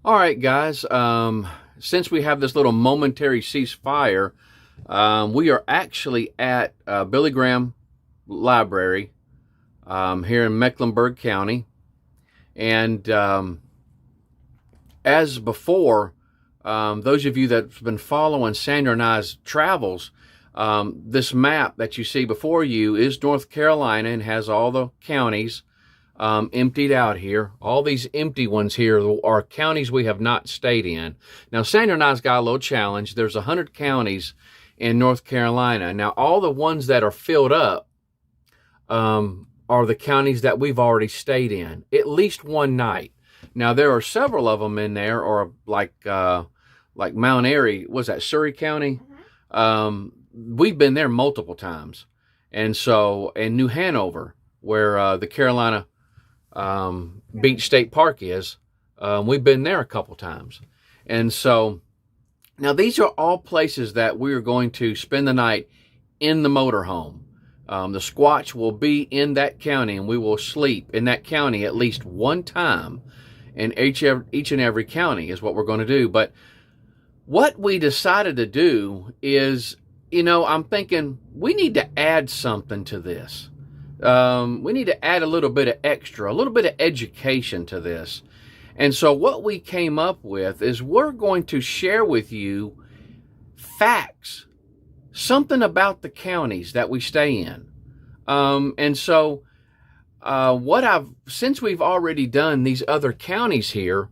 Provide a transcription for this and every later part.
All right, guys. Since we have this little momentary ceasefire, we are actually at Billy Graham Library here in Mecklenburg County. And as before, those of you that's been following Sandra and I's travels, this map that you see before you is North Carolina and has all the counties emptied out here. All these empty ones here are counties we have not stayed in. Now, Sandra and I's got a little challenge. There's 100 counties in North Carolina. Now, all the ones that are filled up are the counties that we've already stayed in, at least one night. Now, there are several of them in there, or like Mount Airy, was that Surrey County? We've been there multiple times. And so, in New Hanover, where the Carolina Beach State Park is, we've been there a couple times. And so, now these are all places that we are going to spend the night in the motorhome. The Squatch will be in that county, and we will sleep in that county at least one time in each and every county is what we're going to do. But what we decided to do is, I'm thinking we need to add something to this. We need to add a little bit of extra, a little bit of education to this. And so what we came up with is we're going to share with you facts, something about the counties that we stay in. And so since we've already done these other counties here,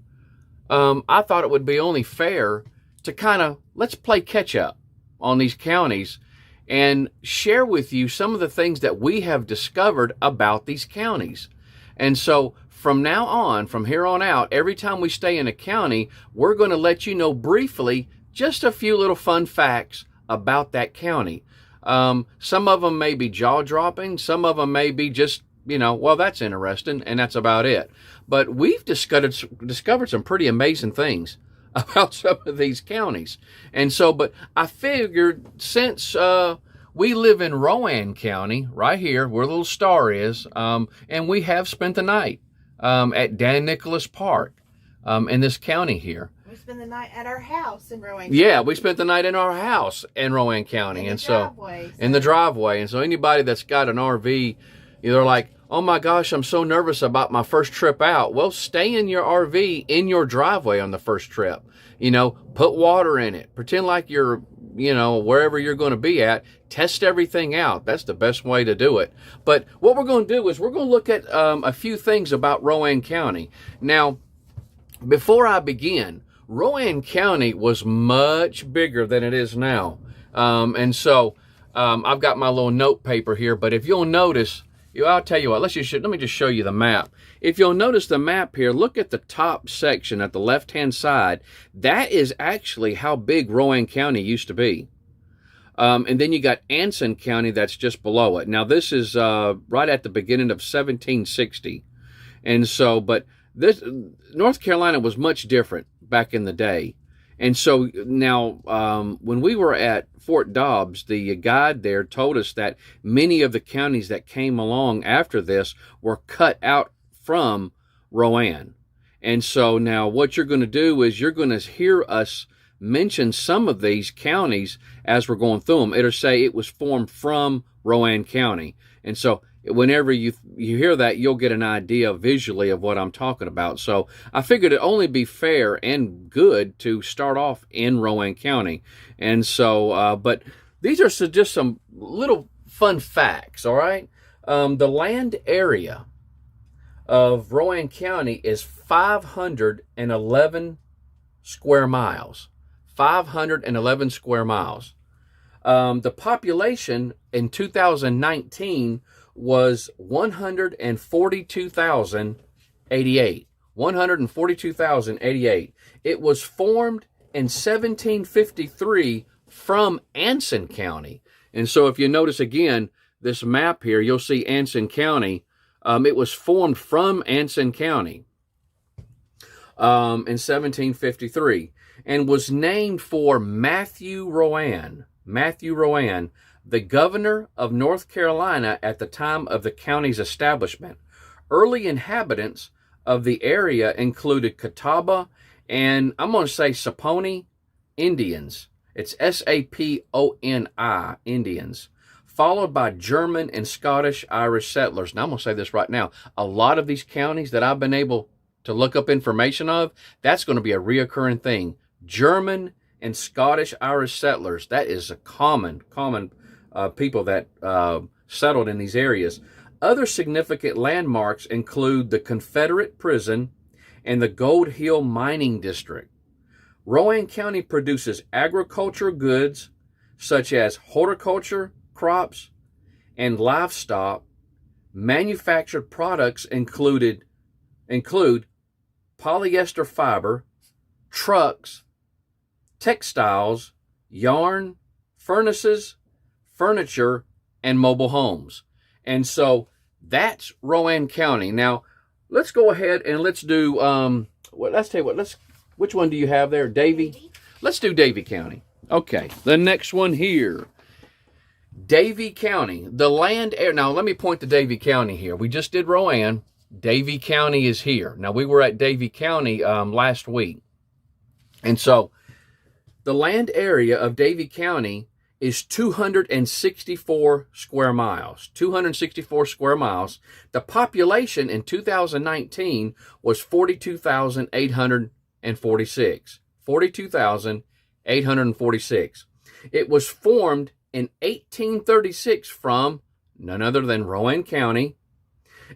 I thought it would be only fair to let's play catch up on these counties and share with you some of the things that we have discovered about these counties. And so from now on, from here on out, every time we stay in a county, we're going to let you know briefly just a few little fun facts about that county. Some of them may be jaw-dropping. Some of them may be just, well, that's interesting, and that's about it. But we've discovered some pretty amazing things about some of these counties. And so, but I figured since we live in Rowan County, right here, where the little star is, and we have spent the night at Dan Nicholas Park in this county here. We spent the night at our house in Rowan County. Yeah, we spent the night in our house in Rowan County. In the driveway. And so anybody that's got an RV, they're like, oh my gosh, I'm so nervous about my first trip out. Well, stay in your RV in your driveway on the first trip. Put water in it. Pretend like you're, wherever you're going to be at. Test everything out. That's the best way to do it. But what we're going to do is we're going to look at a few things about Rowan County. Now, before I begin, Rowan County was much bigger than it is now. And so I've got my little note paper here, but if you'll notice, I'll tell you what, let me just show you the map. If you'll notice the map here, look at the top section at the left-hand side. That is actually how big Rowan County used to be. And then you got Anson County that's just below it. Now, this is right at the beginning of 1760. And so, but North Carolina was much different back in the day. And so now, when we were at Fort Dobbs, the guide there told us that many of the counties that came along after this were cut out from Rowan. And so now what you're going to do is you're going to hear us mention some of these counties as we're going through them. It'll say it was formed from Rowan County. And so whenever you hear that, you'll get an idea visually of what I'm talking about. So I figured it'd only be fair and good to start off in Rowan County. And so, but these are just some little fun facts, all right? The land area of Rowan County is 511 square miles. 511 square miles. The population in 2019 was 142,088. 142,088. It was formed in 1753 from Anson County. And so if you notice again, this map here, you'll see Anson County. It was formed from Anson County in 1753 and was named for Matthew Rowan. Matthew Rowan, the governor of North Carolina at the time of the county's establishment. Early inhabitants of the area included Catawba And I'm going to say Saponi Indians. It's Saponi Indians, followed by German and Scottish Irish settlers. Now, I'm going to say this right now. A lot of these counties that I've been able to look up information of, that's going to be a reoccurring thing. German and Scottish Irish settlers. That is a common people that settled in these areas. Other significant landmarks include the Confederate Prison and the Gold Hill Mining District. Rowan County produces agricultural goods such as horticulture, crops, and livestock. Manufactured products include polyester fiber, trucks, textiles, yarn, furnaces, furniture, and mobile homes. And so that's Rowan County. Now, let's go ahead and let's do, let's tell you what, which one do you have there? Davie? Let's do Davie County. Okay, the next one here. Davie County, the land area. Now, let me point to Davie County here. We just did Rowan. Davie County is here. Now, we were at Davie County last week. And so, the land area of Davie County is 264 square miles. 264 square miles. The population in 2019 was 42,846. 42,846. It was formed in 1836 from none other than Rowan County.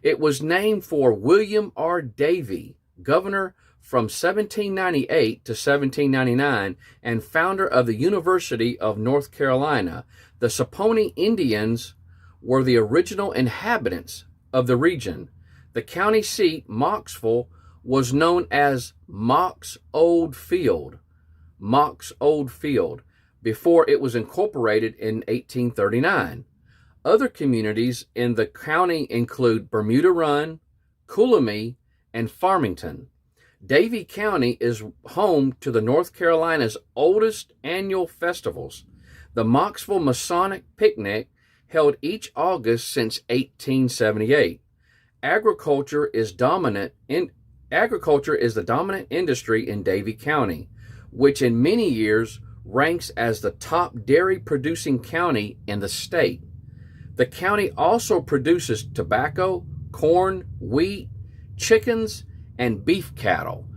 It was named for William R. Davie, governor from 1798 to 1799 and founder of the University of North Carolina. The Saponi Indians were the original inhabitants of the region. The county seat, Mocksville, was known as Mock's Old Field. Mock's Old Field, before it was incorporated in 1839. Other communities in the county include Bermuda Run, Coolumee, and Farmington. Davie County is home to the North Carolina's oldest annual festivals. The Mocksville Masonic Picnic, held each August since 1878. Agriculture is the dominant industry in Davie County, which in many years ranks as the top dairy producing county in the state. The county also produces tobacco, corn, wheat, chickens, and beef cattle.